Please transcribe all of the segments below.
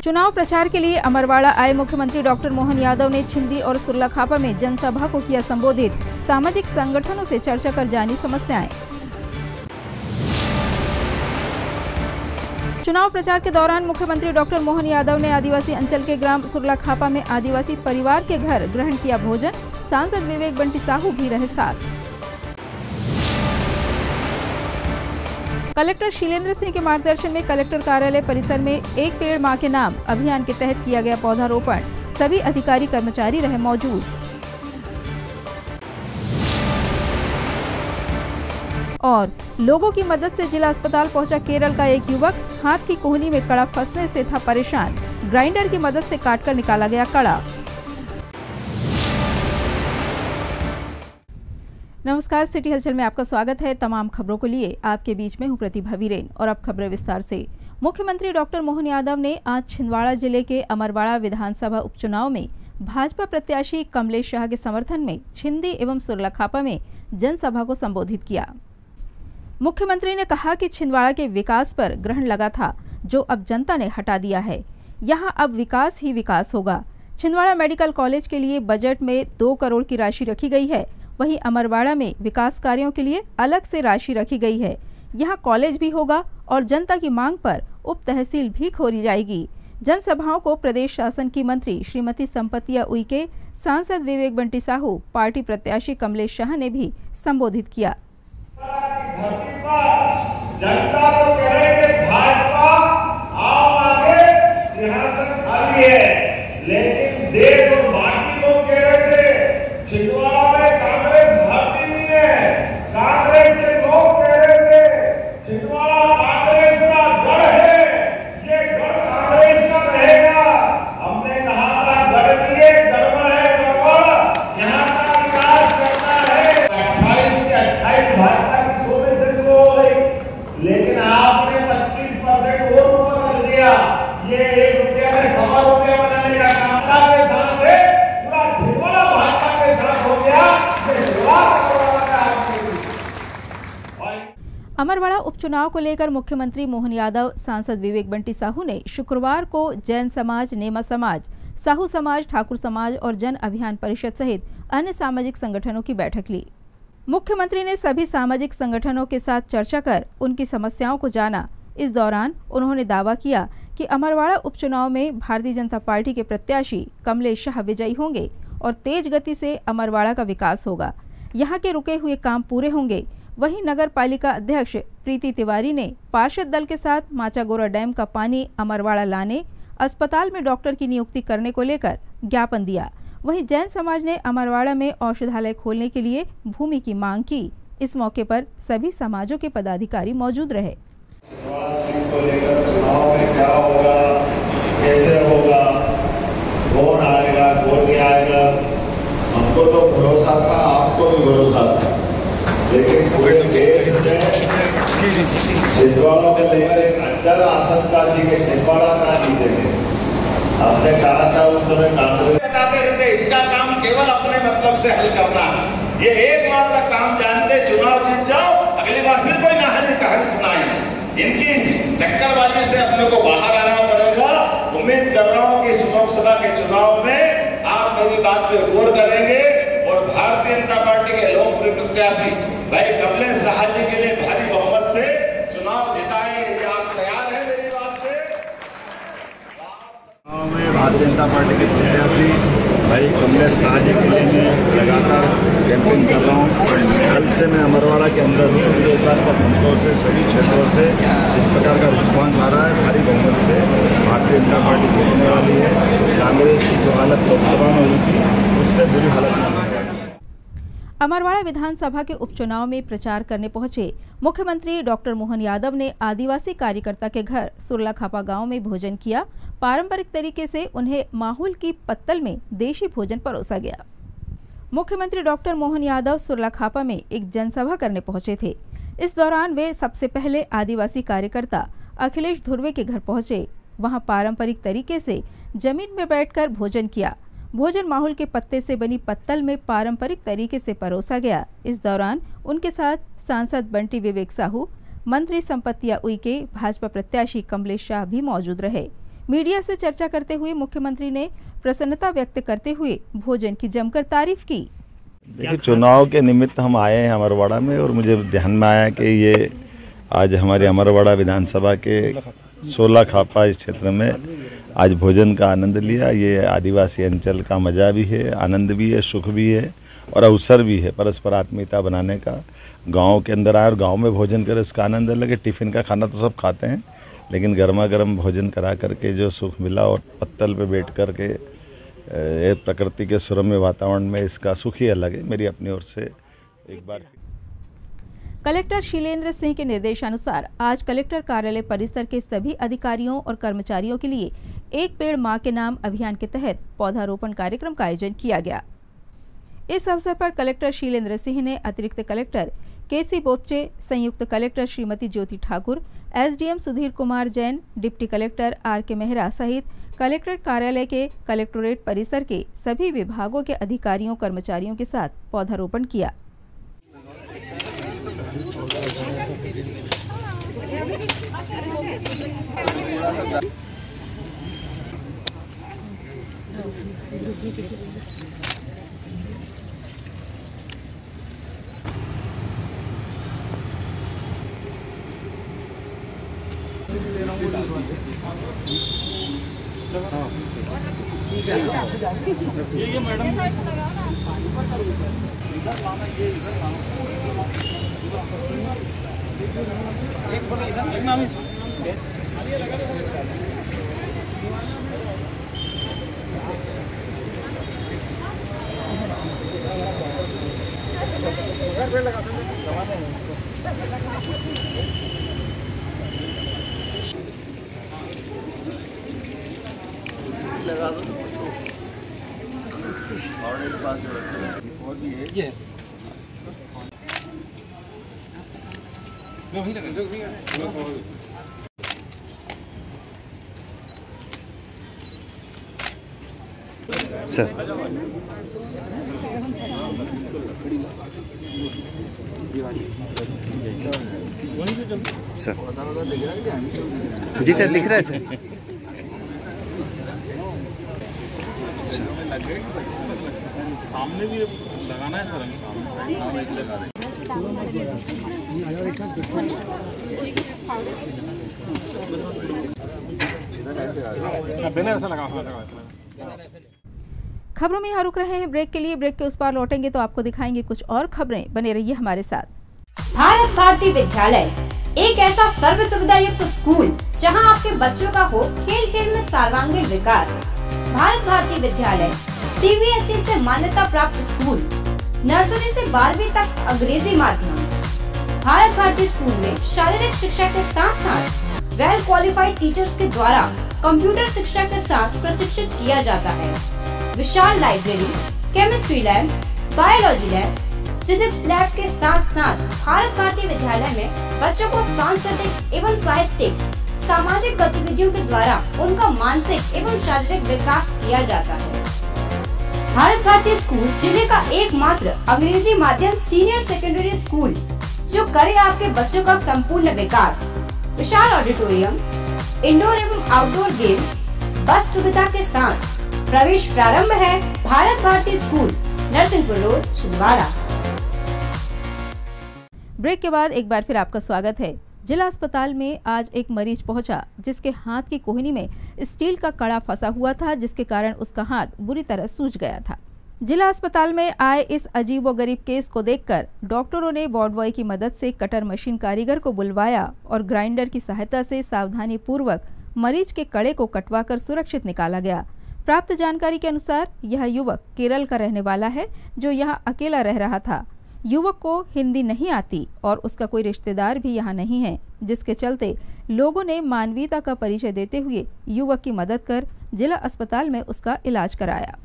चुनाव प्रचार के लिए अमरवाड़ा आए मुख्यमंत्री डॉक्टर मोहन यादव ने छिंदी और सुर्लाखापा में जनसभा को किया संबोधित। सामाजिक संगठनों से चर्चा कर जानी समस्याएं। चुनाव प्रचार के दौरान मुख्यमंत्री डॉक्टर मोहन यादव ने आदिवासी अंचल के ग्राम सुर्लाखापा में आदिवासी परिवार के घर ग्रहण किया भोजन। सांसद विवेक बंटी साहू भी रहे साथ। कलेक्टर शीलेंद्र सिंह के मार्गदर्शन में कलेक्टर कार्यालय परिसर में एक पेड़ मां के नाम अभियान के तहत किया गया पौधारोपण। सभी अधिकारी कर्मचारी रहे मौजूद। और लोगों की मदद से जिला अस्पताल पहुंचा केरल का एक युवक। हाथ की कोहनी में कड़ा फंसने से था परेशान। ग्राइंडर की मदद से काटकर निकाला गया कड़ा। नमस्कार, सिटी हलचल में आपका स्वागत है। तमाम खबरों को लिए आपके बीच में हूं प्रतिभा वीरेन और अब खबरें विस्तार से। मुख्यमंत्री डॉक्टर मोहन यादव ने आज छिंदवाड़ा जिले के अमरवाड़ा विधानसभा उपचुनाव में भाजपा प्रत्याशी कमलेश शाह के समर्थन में छिंदी एवं सुर्लाखापा में जनसभा को संबोधित किया। मुख्यमंत्री ने कहा कि छिंदवाड़ा के विकास पर ग्रहण लगा था, जो अब जनता ने हटा दिया है। यहाँ अब विकास ही विकास होगा। छिंदवाड़ा मेडिकल कॉलेज के लिए बजट में 2 करोड़ की राशि रखी गई है। वहीं अमरवाड़ा में विकास कार्यों के लिए अलग से राशि रखी गई है। यहाँ कॉलेज भी होगा और जनता की मांग पर उप तहसील भी खोली जाएगी। जनसभाओं को प्रदेश शासन की मंत्री श्रीमती संपतिया उइके, सांसद विवेक बंटी साहू, पार्टी प्रत्याशी कमलेश शाह ने भी संबोधित किया। जनता को कह रहे कि भाजपा आओ आगे, सिंहासन खाली है, लेकिन देश और बाकी लोग कह रहे थे छिंदवाड़ा में कांग्रेस भर्ती नहीं है। कांग्रेस के लोग कह रहे थे छिंदवाड़ा कांग्रेस का गढ़ है, ये गढ़ कांग्रेस का रहेगा। हमने कहा था गढ़ नहीं है, गढ़वा है, गढ़वा यहाँ का विकास करना है। 28 के 28 भाजपा की 100 में से 2 हो गई, लेकिन आपने 25% और ऊपर कर दिया। ये 1 रुपया में 1.25 रुपया बनाने का काम के सामने पूरा छिंदवाड़ा भाजपा के साथ हो गया। अमरवाड़ा उपचुनाव को लेकर मुख्यमंत्री मोहन यादव, सांसद विवेक बंटी साहू ने शुक्रवार को जैन समाज, नेमा समाज, साहू समाज, ठाकुर समाज और जन अभियान परिषद सहित अन्य सामाजिक संगठनों की बैठक ली। मुख्यमंत्री ने सभी सामाजिक संगठनों के साथ चर्चा कर उनकी समस्याओं को जाना। इस दौरान उन्होंने दावा किया कि अमरवाड़ा उपचुनाव में भारतीय जनता पार्टी के प्रत्याशी कमलेश शाह विजयी होंगे और तेज गति से अमरवाड़ा का विकास होगा। यहाँ के रुके हुए काम पूरे होंगे। वहीं नगर पालिका अध्यक्ष प्रीति तिवारी ने पार्षद दल के साथ माचागोरा डैम का पानी अमरवाड़ा लाने, अस्पताल में डॉक्टर की नियुक्ति करने को लेकर ज्ञापन दिया। वहीं जैन समाज ने अमरवाड़ा में औषधालय खोलने के लिए भूमि की मांग की। इस मौके पर सभी समाजों के पदाधिकारी मौजूद रहे। कैसे होगा, कौन आएगा, कौन नहीं आएगा, हमको तो भरोसा था, आपको भी भरोसा था, लेकिन पूरे देश में छिंदवाड़ा में लेकर एक अंचल आसन का जी के छिंदवाड़ा का जीतेंगे। हमने कहा था उस समय कांग्रेस कहते रहते इनका काम केवल अपने मतलब से हल करना, ये एकमात्र काम जानते, चुनाव जीत जाओ, अगली बार फिर कोई नाहक कहानी सुनाएंगे। इनकी इस चक्करबाजी से अपने को बाहर आना पड़ेगा। उम्मीद कर रहा हूँ कि इस लोकसभा के चुनाव में आप मेरी बात पे गौर करेंगे और भारतीय जनता पार्टी के लोकप्रिय प्रत्याशी भाई कमलेश शाह जी के लिए भारी बहुमत से चुनाव जिताएंगे। आप तैयार हैं मेरी बात से? में भारतीय जनता पार्टी के प्रत्याशी भाई कमलेश शाह जी के लिए मैं लगातार कैंपेन कर रहा हूँ। कल से मैं अमरवाड़ा के अंदर हूँ। मुझे इस बात का संतोष है, सभी क्षेत्रों से इस प्रकार का रिस्पांस आ रहा है। भारी बहुमत से भारतीय जनता पार्टी जीतने वाली है। कांग्रेस की जो हालत लोकसभा में हुई थी, उससे बुरी हालत में है। अमरवाड़ा विधानसभा के उपचुनाव में प्रचार करने पहुंचे मुख्यमंत्री डॉक्टर मोहन यादव ने आदिवासी कार्यकर्ता के घर सुर्लाखापा गांव में भोजन किया। पारंपरिक तरीके से उन्हें माहौल की पत्तल में देशी भोजन परोसा गया। मुख्यमंत्री डॉक्टर मोहन यादव सुर्लाखापा में एक जनसभा करने पहुंचे थे। इस दौरान वे सबसे पहले आदिवासी कार्यकर्ता अखिलेश धुर्वे के घर पहुंचे। वहां पारंपरिक तरीके से जमीन में बैठकर भोजन किया। भोजन माहौल के पत्ते से बनी पत्तल में पारंपरिक तरीके से परोसा गया। इस दौरान उनके साथ सांसद बंटी विवेक साहू, मंत्री संपतिया उइके, भाजपा प्रत्याशी कमलेश शाह भी मौजूद रहे। मीडिया से चर्चा करते हुए मुख्यमंत्री ने प्रसन्नता व्यक्त करते हुए भोजन की जमकर तारीफ की। देखिए, चुनाव के निमित्त हम आए हैं अमरवाड़ा में और मुझे ध्यान में आया कि ये आज हमारे अमरवाड़ा विधानसभा के 16 खापा इस क्षेत्र में आज भोजन का आनंद लिया। ये आदिवासी अंचल का मज़ा भी है, आनंद भी है, सुख भी है और अवसर भी है परस्पर आत्मीयता बनाने का। गांव के अंदर आए और गांव में भोजन करें, उसका आनंद अलग है। टिफ़िन का खाना तो सब खाते हैं, लेकिन गर्मा गर्म भोजन करा करके जो सुख मिला और पत्तल पे बैठ कर के प्रकृति के सुरम्य वातावरण में, इसका सुख ही अलग है। मेरी अपनी ओर से एक बार। कलेक्टर शीलेंद्र सिंह के निर्देशानुसार आज कलेक्टर कार्यालय परिसर के सभी अधिकारियों और कर्मचारियों के लिए एक पेड़ मां के नाम अभियान के तहत पौधारोपण कार्यक्रम का आयोजन किया गया। इस अवसर पर कलेक्टर शीलेंद्र सिंह ने अतिरिक्त कलेक्टर केसी बोपचे, संयुक्त collector Shrimati Jyoti Thakur, SDM Sudhir Kumar Jain, deputy collector RK. Mehra सहित कलेक्ट्रेट कार्यालय के कलेक्टोरेट परिसर के सभी विभागों के अधिकारियों कर्मचारियों के साथ पौधारोपण किया। ये मैडम लगा दो और एक पास और भी है ये वहीं लगा सर सर जी सर दिख रहा है सर। सामने भी लगाना है सर, हम सामने एक लगा दें। खबरों में यहाँ रुक रहे हैं ब्रेक के लिए। ब्रेक के उस पार लौटेंगे तो आपको दिखाएंगे कुछ और खबरें। बने रहिए हमारे साथ। भारत भारती विद्यालय एक ऐसा सर्व सुविधा युक्त स्कूल जहां आपके बच्चों का हो खेल खेल में सर्वांगीण विकास। भारत भारती विद्यालय सीबीएसई से मान्यता प्राप्त स्कूल, नर्सरी से 12वीं तक अंग्रेजी माध्यम। भारत भारती स्कूल में शारीरिक शिक्षा के साथ साथ वेल क्वालिफाइड टीचर्स के द्वारा कंप्यूटर शिक्षा के साथ प्रशिक्षित किया जाता है। विशाल library, chemistry lab, biology lab, physics lab के साथ साथ भारत भारती विद्यालय में बच्चों को सांस्कृतिक एवं साहित्यिक सामाजिक गतिविधियों के द्वारा उनका मानसिक एवं शारीरिक विकास किया जाता है। भारत भारती स्कूल जिले का एकमात्र अंग्रेजी माध्यम सीनियर सेकेंडरी स्कूल जो करे आपके बच्चों का संपूर्ण विकास। विशाल ऑडिटोरियम, इंडोर एवं आउटडोर गेम्स, बस सुविधा के साथ प्रवेश प्रारंभ है। Bharat Bharati school, Narsinghpur road, Chhindwara. Break के बाद एक बार फिर आपका स्वागत है। जिला अस्पताल में आज एक मरीज पहुंचा जिसके हाथ की कोहनी में स्टील का कड़ा फंसा हुआ था, जिसके कारण उसका हाथ बुरी तरह सूज गया था। जिला अस्पताल में आए इस अजीबोगरीब केस को देखकर डॉक्टरों ने वार्ड बॉय की मदद से कटर मशीन कारीगर को बुलवाया और ग्राइंडर की सहायता से सावधानी पूर्वक मरीज के कड़े को कटवाकर सुरक्षित निकाला गया। प्राप्त जानकारी के अनुसार यह युवक केरल का रहने वाला है जो यहाँ अकेला रह रहा था। युवक को हिंदी नहीं आती और उसका कोई रिश्तेदार भी यहाँ नहीं है, जिसके चलते लोगों ने मानवीयता का परिचय देते हुए युवक की मदद कर जिला अस्पताल में उसका इलाज कराया।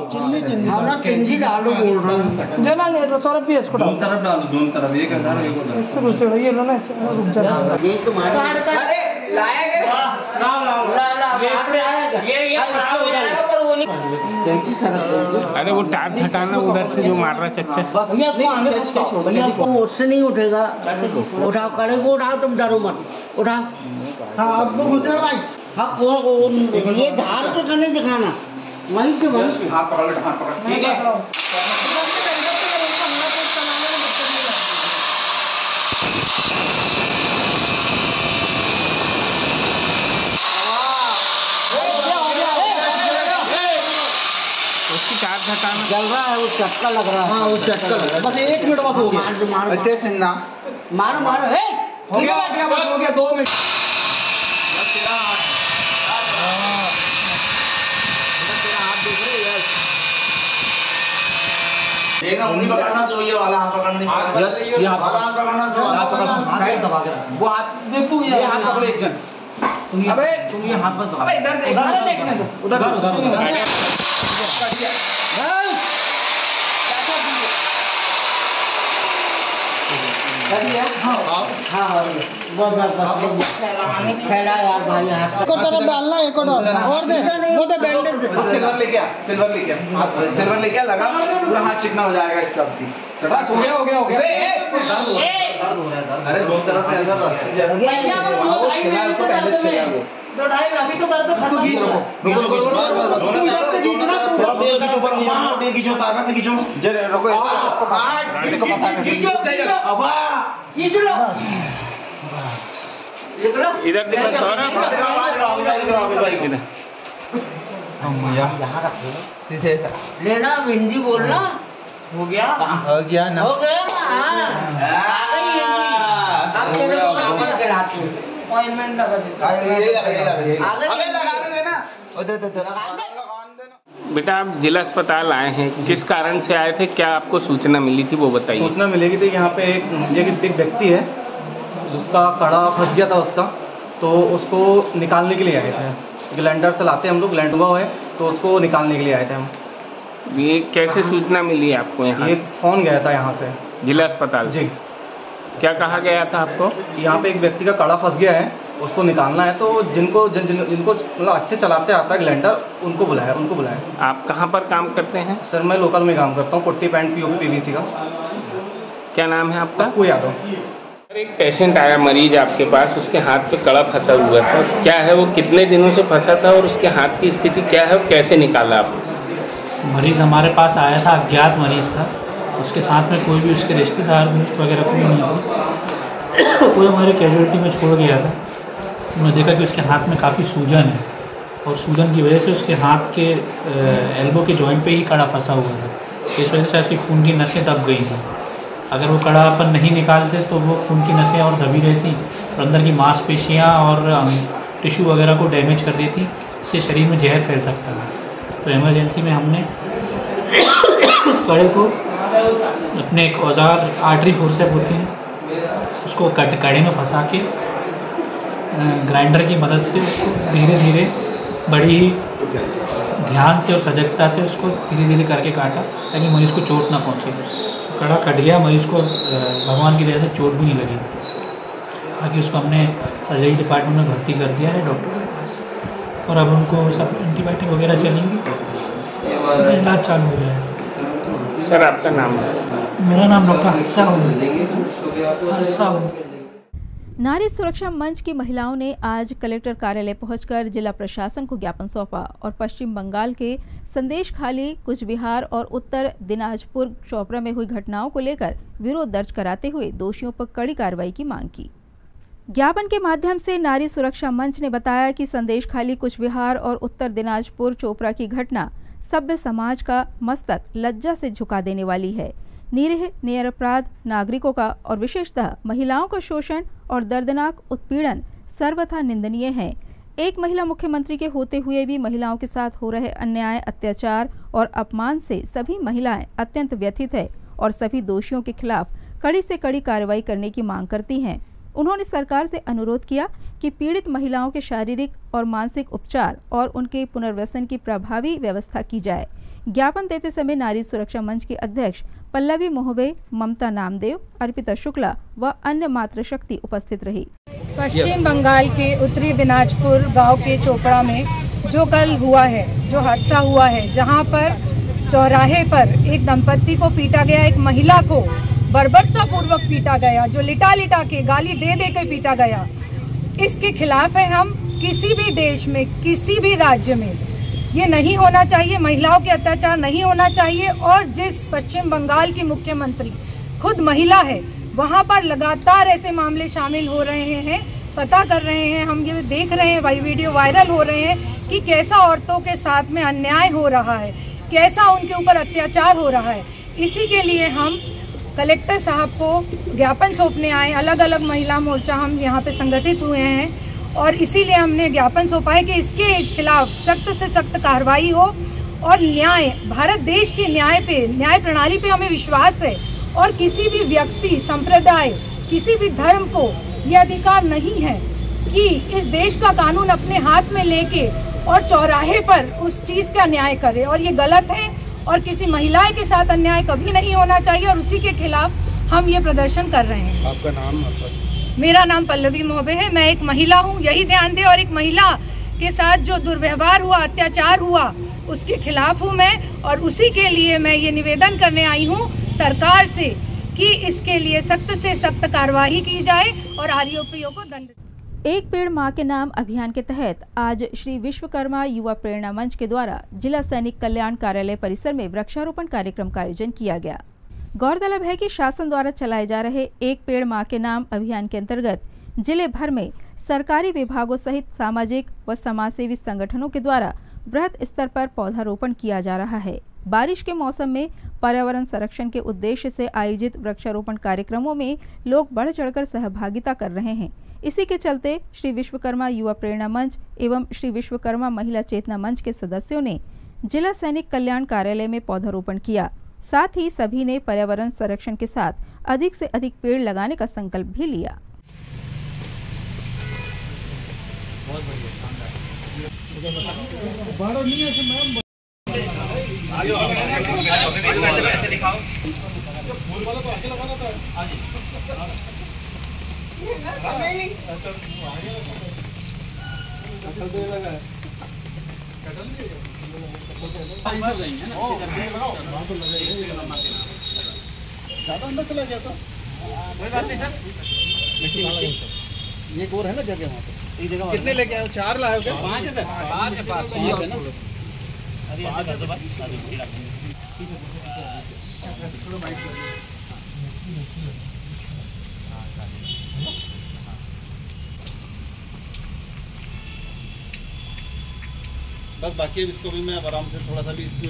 चिल्ली डालो बोल रहा हूँ जना ले लो सौरभ भी इसको दोनों तरफ डालो, दोनों तरफ एक हजार एक हजार इससे घुसे हो ये लो ना रुक जा ये तुम्हारे अरे लाया गया ला ये खराब हो जाएगा पर वो नहीं। अरे वो टायर हटाना उधर से जो मार रहा चच्चा नहीं उससे नहीं उठेगा। उठाओ कड़े को उठाओ, तुम डरो मत उठाओ। हाँ अब घुसे भाई हाँ ये धार के करने दिखाना वहीं से हाथ पकड़ ठीक है। उसकी चार्ज हटाना जल रहा है, वो चक्का लग रहा है। हाँ वो चक्का लग रहा है। बस 1 मिनट बस हो गया। तेज सिन्हा मारो मारो हे हो गया बस हो गया 2 मिनट। देखना उंगली पकड़ना चाहिए, वाला हाथ पकड़ना नहीं पकड़ना। यस ये हाथ पकड़ना चाहिए, हाथ पकड़ना टाइट दबा के वो हाथ देखो ये हाथ पकड़ो एक जन। अबे तुम ये हाथ बस अबे इधर देखने दो, उधर फैला यार भाई हाथ को तरफ डालना एक और दे वो दे बैंडेज दे। सिल्वर लेके आ लगा पूरा हाथ चिकना हो जाएगा इसका। बस हो गया अरे दोनों तरफ से अंदर पहले छिला वो दो ढाई अभी तो दर्द खत्म खींचो खींचो ताकत से खींचो जरे रुको इधर देखो सौरभ लेना हिंदी बोलना हो गया ना अपॉइंटमेंट लगा देना। बेटा आप जिला अस्पताल आए हैं, किस कारण से आए थे, क्या आपको सूचना मिली थी वो बताइए। सूचना मिलेगी थी यहाँ पे एक व्यक्ति है जिसका कड़ा फंस गया था उसका, तो उसको निकालने के लिए आए थे। ग्लैंडर से लाते हम लोग, ग्लैंड हुआ है तो उसको निकालने के लिए आए थे हम। ये कैसे सूचना मिली आपको यहाँ? ये फोन गया था यहाँ से जिला अस्पताल जी। क्या कहा गया था आपको? यहाँ पे एक व्यक्ति का कड़ा फंस गया है, उसको निकालना है, तो जिनको मतलब अच्छे चलाते आता है ग्लैंडर उनको बुलाया। आप कहाँ पर काम करते हैं? सर मैं लोकल में काम करता हूँ, पुट्टी पैंट PVC का। क्या नाम है आपका? कोई यादव। एक पेशेंट आया मरीज आपके पास, उसके हाथ पे कड़ा फंसा हुआ था, क्या है वो, कितने दिनों से फंसा था और उसके हाथ की स्थिति क्या है, कैसे निकाला आप? मरीज़ हमारे पास आया था, अज्ञात मरीज़ था, उसके साथ में कोई भी उसके रिश्तेदार दोस्त वगैरह कोई नहीं थे। कोई हमारे कैजुअलिटी में छोड़ गया था। उन्होंने देखा कि उसके हाथ में काफ़ी सूजन है और सूजन की वजह से उसके हाथ के एल्बो के जॉइंट पे ही कड़ा फंसा हुआ था। इस वजह से उसकी खून की नसें दब गई थी। अगर वो कड़ा अपन नहीं निकालते तो वो खून की नसें और दबी रहती और अंदर की मांसपेशियाँ और टिश्यू वगैरह को डैमेज कर देती, इससे शरीर में जहर फैल सकता था। तो इमरजेंसी में हमने उस कड़े को अपने एक औजार आर्टरी फोर्सेप होती है उसको कड़े में फंसा के ग्राइंडर की मदद से उसको धीरे धीरे बड़ी ध्यान से और सजगता से उसको धीरे धीरे करके काटा ताकि मरीज़ को चोट ना पहुंचे। कड़ा कट गया, मरीज़ को भगवान की दया से चोट भी नहीं लगी। बाकी उसको हमने सर्जरी डिपार्टमेंट में भर्ती कर दिया है डॉक्टर के पास और अब उनको सब एंटीबायोटिक वगैरह चलेंगी, इलाज चालू हो जाएगा। सर आपका नाम? मेरा नाम डॉक्टर हर्षा। नारी सुरक्षा मंच की महिलाओं ने आज कलेक्टर कार्यालय पहुंचकर जिला प्रशासन को ज्ञापन सौंपा और पश्चिम बंगाल के संदेशखाली, कुछ बिहार और उत्तर दिनाजपुर चोपड़ा में हुई घटनाओं को लेकर विरोध दर्ज कराते हुए दोषियों पर कड़ी कार्रवाई की मांग की। ज्ञापन के माध्यम से नारी सुरक्षा मंच ने बताया कि संदेशखाली, कुछ बिहार और उत्तर दिनाजपुर चोपड़ा की घटना सभ्य समाज का मस्तक लज्जा से झुका देने वाली है। निरीह निरपराध नागरिकों का और विशेषतः महिलाओं का शोषण और दर्दनाक उत्पीड़न सर्वथा निंदनीय है। एक महिला मुख्यमंत्री के होते हुए भी महिलाओं के साथ हो रहे अन्याय, अत्याचार और अपमान से सभी महिलाएं अत्यंत व्यथित है और सभी दोषियों के खिलाफ कड़ी से कड़ी कार्रवाई करने की मांग करती हैं। उन्होंने सरकार से अनुरोध किया कि पीड़ित महिलाओं के शारीरिक और मानसिक उपचार और उनके पुनर्वसन की प्रभावी व्यवस्था की जाए। ज्ञापन देते समय नारी सुरक्षा मंच के अध्यक्ष पल्लवी मोहबे, ममता नामदेव, अर्पिता शुक्ला व अन्य मातृशक्ति उपस्थित रही। पश्चिम बंगाल के उत्तरी दिनाजपुर गांव के चोपड़ा में जो कल हुआ है, जो हादसा हुआ है, जहां पर चौराहे पर एक दंपत्ति को पीटा गया, एक महिला को बर्बरता पूर्वक पीटा गया, जो लिटा लिटा के गाली दे दे के पीटा गया, इसके खिलाफ है हम किसी भी देश में, किसी भी राज्य में ये नहीं होना चाहिए। महिलाओं के अत्याचार नहीं होना चाहिए। और जिस पश्चिम बंगाल की मुख्यमंत्री खुद महिला है, वहाँ पर लगातार ऐसे मामले शामिल हो रहे हैं। पता कर रहे हैं, हम ये देख रहे हैं, वीडियो वायरल हो रहे हैं कि कैसा औरतों के साथ में अन्याय हो रहा है, कैसा उनके ऊपर अत्याचार हो रहा है। इसी के लिए हम कलेक्टर साहब को ज्ञापन सौंपने आए। अलग अलग महिला मोर्चा हम यहाँ पे संगठित हुए हैं और इसीलिए हमने ज्ञापन सौंपा है कि इसके खिलाफ सख्त से सख्त कार्रवाई हो और न्याय, भारत देश के न्याय प्रणाली पे हमें विश्वास है। और किसी भी व्यक्ति, संप्रदाय, किसी भी धर्म को यह अधिकार नहीं है कि इस देश का कानून अपने हाथ में लेके और चौराहे पर उस चीज़ का न्याय करे। और ये गलत है और किसी महिला के साथ अन्याय कभी नहीं होना चाहिए और उसी के खिलाफ हम ये प्रदर्शन कर रहे हैं। आपका नाम? मेरा नाम पल्लवी मोहबे है। मैं एक महिला हूँ, यही ध्यान दें। और एक महिला के साथ जो दुर्व्यवहार हुआ, अत्याचार हुआ, उसके खिलाफ हूँ मैं। और उसी के लिए मैं ये निवेदन करने आई हूँ सरकार से कि इसके लिए सख्त से सख्त कार्रवाई की जाए और आरोपियों को दंड। एक पेड़ मां के नाम अभियान के तहत आज श्री विश्वकर्मा युवा प्रेरणा मंच के द्वारा जिला सैनिक कल्याण कार्यालय परिसर में वृक्षारोपण कार्यक्रम का आयोजन किया गया। गौरतलब है कि शासन द्वारा चलाए जा रहे एक पेड़ मां के नाम अभियान के अंतर्गत जिले भर में सरकारी विभागों सहित सामाजिक व समाजसेवी संगठनों के द्वारा बृहत स्तर पर पौधारोपण किया जा रहा है। बारिश के मौसम में पर्यावरण संरक्षण के उद्देश्य से आयोजित वृक्षारोपण कार्यक्रमों में लोग बढ़ चढ़कर सहभागिता कर रहे हैं। इसी के चलते श्री विश्वकर्मा युवा प्रेरणा मंच एवं श्री विश्वकर्मा महिला चेतना मंच के सदस्यों ने जिला सैनिक कल्याण कार्यालय में पौधारोपण किया। साथ ही सभी ने पर्यावरण संरक्षण के साथ अधिक से अधिक पेड़ लगाने का संकल्प भी लिया। ज्यादा अंदर चला गया था, कोई बात नहीं सर। ये और है ना जगह वहाँ पे, जगह कितने लेके आए? 4 लाए हो क्या? 5 है सर, 5 है, 5 है ना। बस बाकी इसको भी मैं आराम से थोड़ा सा भी इसमें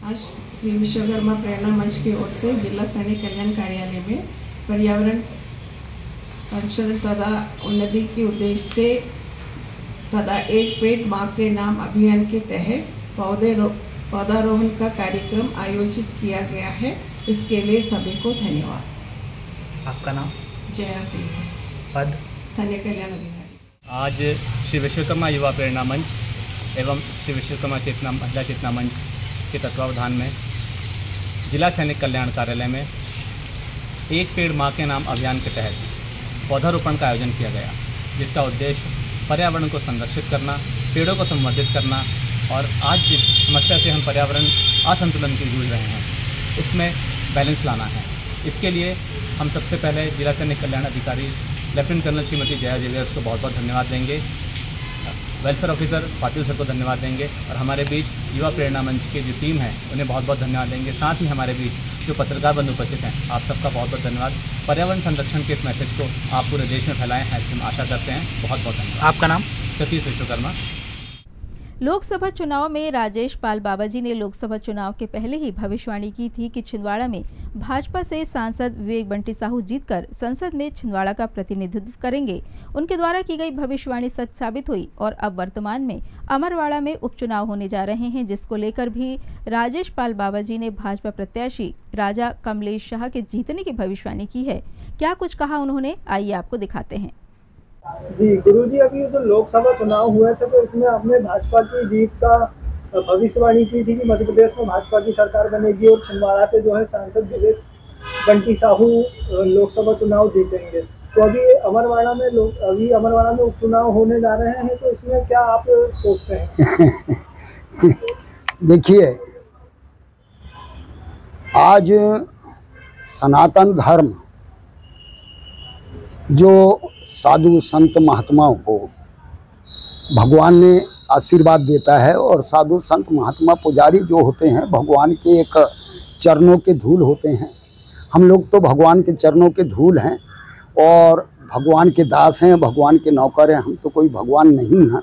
आज श्री विश्वकर्मा प्रेरणा मंच की ओर से जिला सैनिक कल्याण कार्यालय में पर्यावरण संरक्षण तथा उन्नति के उद्देश्य से तथा एक पेड़ मां के नाम अभियान के तहत पौधारोपण का कार्यक्रम आयोजित किया गया है। इसके लिए सभी को धन्यवाद। आपका नाम? जया सिंह। पद? सैनिक कल्याण अधिकारी। आज श्री विश्वकर्मा युवा प्रेरणा मंच एवं श्री विश्वकर्मा चेतना महिला चेतना मंच के तत्वावधान में जिला सैनिक कल्याण कार्यालय में एक पेड़ मां के नाम अभियान के तहत पौधारोपण का आयोजन किया गया, जिसका उद्देश्य पर्यावरण को संरक्षित करना, पेड़ों को संवर्धित करना और आज जिस समस्या से हम पर्यावरण असंतुलन की जूझ रहे हैं उसमें बैलेंस लाना है। इसके लिए हम सबसे पहले जिला सैनिक कल्याण अधिकारी lieutenant colonel Shrimati Jaya Xaviers को बहुत बहुत धन्यवाद देंगे, वेलफेयर ऑफिसर पाटिल सर को धन्यवाद देंगे और हमारे बीच युवा प्रेरणा मंच की जो टीम है उन्हें बहुत बहुत धन्यवाद देंगे। साथ ही हमारे बीच जो पत्रकार बंधु उपस्थित हैं, आप सबका बहुत बहुत धन्यवाद। पर्यावरण संरक्षण के इस मैसेज को आप पूरे देश में फैलाएं, ऐसी हम आशा करते हैं। बहुत बहुत धन्यवाद। आपका नाम? सतीश विश्वकर्मा। लोकसभा चुनाव में राजेश पाल बाबाजी ने लोकसभा चुनाव के पहले ही भविष्यवाणी की थी कि छिंदवाड़ा में भाजपा से सांसद विवेक बंटी साहू जीतकर संसद में छिंदवाड़ा का प्रतिनिधित्व करेंगे। उनके द्वारा की गई भविष्यवाणी सच साबित हुई और अब वर्तमान में अमरवाड़ा में उपचुनाव होने जा रहे हैं, जिसको लेकर भी राजेश पाल बाबाजी ने भाजपा प्रत्याशी राजा कमलेश शाह के जीतने की भविष्यवाणी की है। क्या कुछ कहा उन्होंने, आइए आपको दिखाते हैं। जी गुरुजी, अभी जो लोकसभा चुनाव हुए थे तो इसमें आपने भाजपा की जीत का भविष्यवाणी की थी कि मध्य प्रदेश में भाजपा की सरकार बनेगी और छिंदवाड़ा से जो है सांसद विवेक बंटी साहू लोकसभा चुनाव जीतेंगे। तो अभी अमरवाड़ा में उपचुनाव होने जा रहे हैं, तो इसमें क्या आप सोचते हैं? देखिए, आज सनातन धर्म जो साधु संत महात्माओं को भगवान ने आशीर्वाद देता है, और साधु संत महात्मा पुजारी जो होते हैं भगवान के एक चरणों के धूल होते हैं। हम लोग तो भगवान के चरणों के धूल हैं और भगवान के दास हैं, भगवान के नौकर हैं। हम तो कोई भगवान नहीं हैं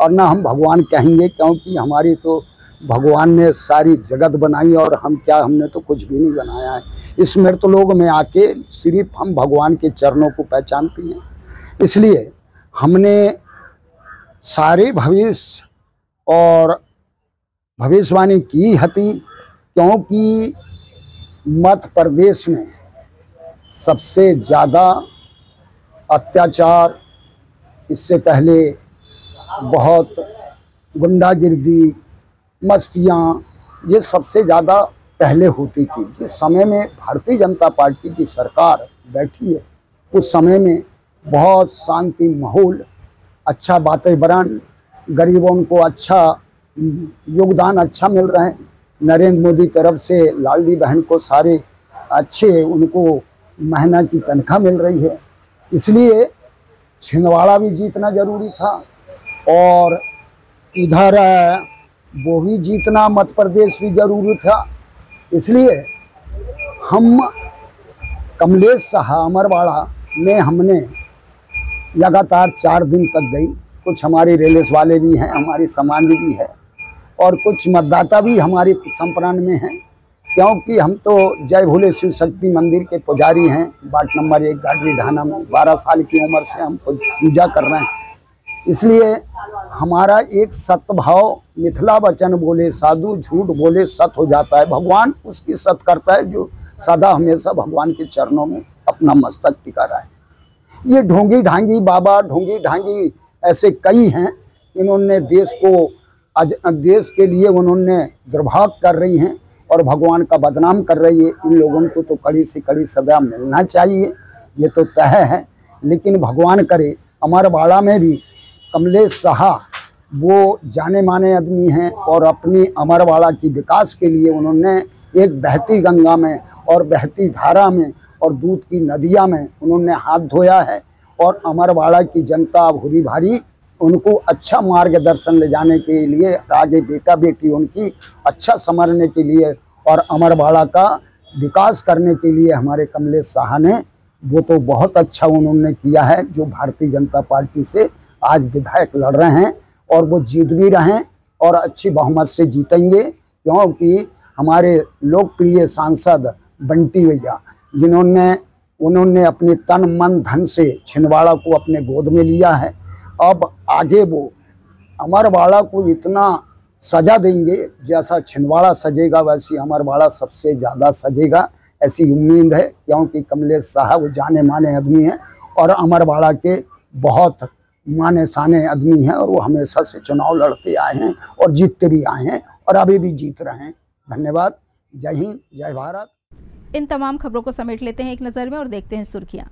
और ना हम भगवान कहेंगे, क्योंकि हमारी तो भगवान ने सारी जगत बनाई और हमने तो कुछ भी नहीं बनाया है। इस मृतलोक में आके सिर्फ हम भगवान के चरणों को पहचानती हैं। इसलिए हमने सारे भविष्य और भविष्यवाणी की हती, क्योंकि मध्य प्रदेश में सबसे ज़्यादा अत्याचार, इससे पहले बहुत गुंडागिर्दी, मस्तियाँ, ये सबसे ज़्यादा पहले होती थी। जिस समय में भारतीय जनता पार्टी की सरकार बैठी है उस समय में बहुत शांति माहौल, अच्छा वातावरण, गरीबों को अच्छा योगदान अच्छा मिल रहा है। नरेंद्र मोदी तरफ से लाडली बहन को सारे अच्छे उनको महीना की तनख्वाह मिल रही है। इसलिए छिंदवाड़ा भी जीतना जरूरी था और इधर वो भी जीतना मध्य प्रदेश भी जरूरी था। इसलिए हम कमलेश साहा अमरवाड़ा में हमने लगातार 4 दिन तक गई। कुछ हमारे रिलेस वाले भी हैं, हमारी समाज भी है और कुछ मतदाता भी हमारे संप्रान में हैं, क्योंकि हम तो जय भोले शिव शक्ति मंदिर के पुजारी हैं। वार्ड नंबर 1 गाडरी ढाना में 12 साल की उम्र से हम पूजा कर रहे हैं। इसलिए हमारा एक सत्भाव, मिथिला वचन बोले साधु, झूठ बोले सत हो जाता है। भगवान उसकी सत करता है जो सदा हमेशा भगवान के चरणों में अपना मस्तक टिका रहा है। ये ढोंगी ढांगी बाबा, ढोंगी ढांगी ऐसे कई हैं, इन्होंने देश को देश के लिए उन्होंने दुर्भाग कर रही हैं और भगवान का बदनाम कर रही है। इन लोगों को तो कड़ी से कड़ी सजा मिलना चाहिए, ये तो तय है। लेकिन भगवान करे अमरवाड़ा में भी कमलेश साहा वो जाने माने आदमी हैं और अपनी अमरवाड़ा की विकास के लिए उन्होंने एक बहती गंगा में और बहती धारा में और दूध की नदियाँ में उन्होंने हाथ धोया है। और अमरवाड़ा की जनता भूरी भारी उनको अच्छा मार्गदर्शन ले जाने के लिए, आगे बेटा बेटी उनकी अच्छा समझने के लिए और अमरवाड़ा का विकास करने के लिए हमारे कमलेश साहा ने वो तो बहुत अच्छा उन्होंने किया है। जो भारतीय जनता पार्टी से आज विधायक लड़ रहे हैं और वो जीत भी रहे हैं और अच्छी बहुमत से जीतेंगे, क्योंकि हमारे लोकप्रिय सांसद बंटी भैया उन्होंने अपने तन मन धन से छिंदवाड़ा को अपने गोद में लिया है। अब आगे वो अमरवाड़ा को इतना सजा देंगे, जैसा छिंदवाड़ा सजेगा वैसी अमरवाड़ा सबसे ज़्यादा सजेगा, ऐसी उम्मीद है। क्योंकि कमलेश साहा वो जाने माने आदमी हैं और अमरवाड़ा के बहुत माने साने आदमी हैं और वो हमेशा से चुनाव लड़ते आए हैं और जीतते भी आए हैं और अभी भी जीत रहे हैं। धन्यवाद। जय हिंद, जय भारत। इन तमाम खबरों को समेट लेते हैं एक नज़र में और देखते हैं सुर्खियां।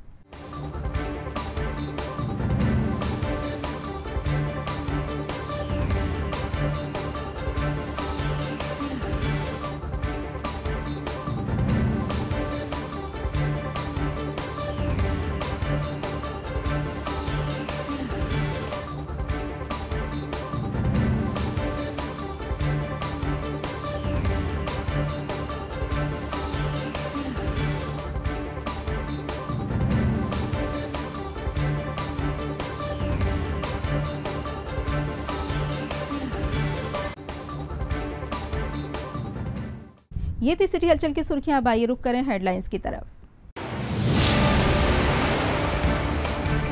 ये थी सिटी हलचल की सुर्खियां। अब आइए रुक करें हेडलाइंस की तरफ।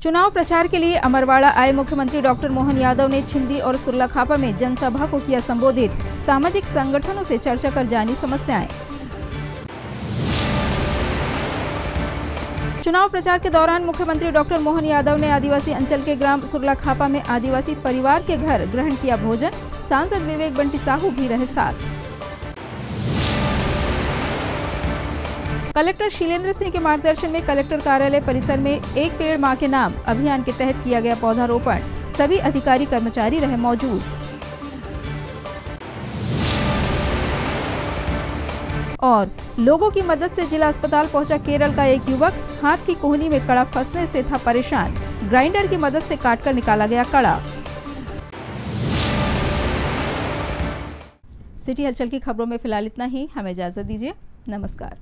चुनाव प्रचार के लिए अमरवाड़ा आए मुख्यमंत्री डॉक्टर मोहन यादव ने छिंदी और सुरलाखापा में जनसभा को किया संबोधित। सामाजिक संगठनों से चर्चा कर जानी समस्याएं। चुनाव प्रचार के दौरान मुख्यमंत्री डॉक्टर मोहन यादव ने आदिवासी अंचल के ग्राम सुरलाखापा में आदिवासी परिवार के घर ग्रहण किया भोजन। सांसद विवेक बंटी साहू भी रहे साथ। कलेक्टर शीलेंद्र सिंह के मार्गदर्शन में कलेक्टर कार्यालय परिसर में एक पेड़ मां के नाम अभियान के तहत किया गया पौधारोपण। सभी अधिकारी कर्मचारी रहे मौजूद। और लोगों की मदद से जिला अस्पताल पहुंचा केरल का एक युवक, हाथ की कोहनी में कड़ा फंसने से था परेशान। ग्राइंडर की मदद से काटकर निकाला गया कड़ा। सिटी हलचल की खबरों में फिलहाल इतना ही। हमें इजाजत दीजिए। नमस्कार।